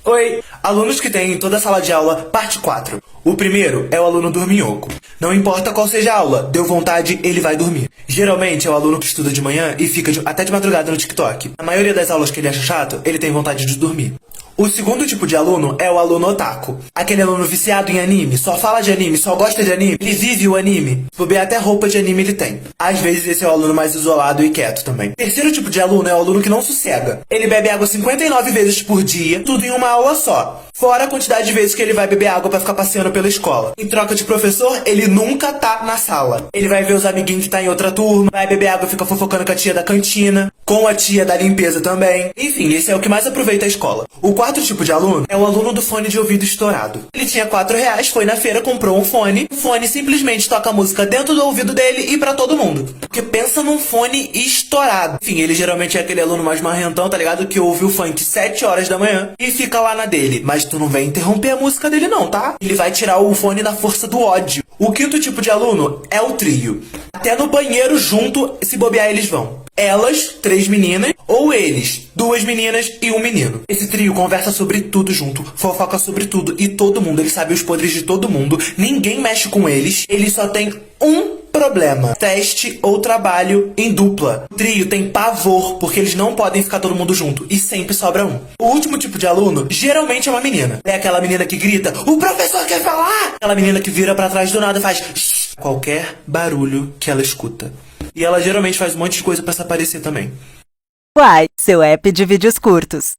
Oi! Alunos que têm em toda a sala de aula, parte 4. O primeiro é o aluno dorminhoco. Não importa qual seja a aula, deu vontade, ele vai dormir. Geralmente é o aluno que estuda de manhã e fica até de madrugada no TikTok. Na maioria das aulas que ele acha chato, ele tem vontade de dormir. O segundo tipo de aluno é o aluno otaku. Aquele aluno viciado em anime, só fala de anime, só gosta de anime, ele vive o anime. Se bobear, até roupa de anime ele tem. Às vezes esse é o aluno mais isolado e quieto também. O terceiro tipo de aluno é o aluno que não sossega. Ele bebe água 59 vezes por dia, tudo em uma aula só. Fora a quantidade de vezes que ele vai beber água pra ficar passeando pela escola. Em troca de professor, ele nunca tá na sala. Ele vai ver os amiguinhos que tá em outra turma, vai beber água e fica fofocando com a tia da cantina, com a tia da limpeza também. Enfim, esse é o que mais aproveita a escola. O quarto tipo de aluno é o aluno do fone de ouvido estourado. Ele tinha R$ 4, foi na feira, comprou um fone. O fone simplesmente toca a música dentro do ouvido dele e pra todo mundo. Porque pensa num fone estourado. Enfim, ele geralmente é aquele aluno mais marrentão, tá ligado? Que ouve o funk 7 horas da manhã e fica lá na dele. Mas tu não vai interromper a música dele não, tá? Ele vai tirar o fone na força do ódio. O quinto tipo de aluno é o trio. Até no banheiro junto, se bobear, eles vão. Elas, 3 meninas, ou eles, 2 meninas e 1 menino. Esse trio conversa sobre tudo junto, fofoca sobre tudo e todo mundo, eles sabem os podres de todo mundo, ninguém mexe com eles, eles só têm um problema: teste ou trabalho em dupla. O trio tem pavor, porque eles não podem ficar todo mundo junto, e sempre sobra um. O último tipo de aluno, geralmente é uma menina. É aquela menina que grita, o professor quer falar! Aquela menina que vira pra trás do nada e faz shh, qualquer barulho que ela escuta. E ela geralmente faz um monte de coisa pra se aparecer também. Uai, seu app de vídeos curtos.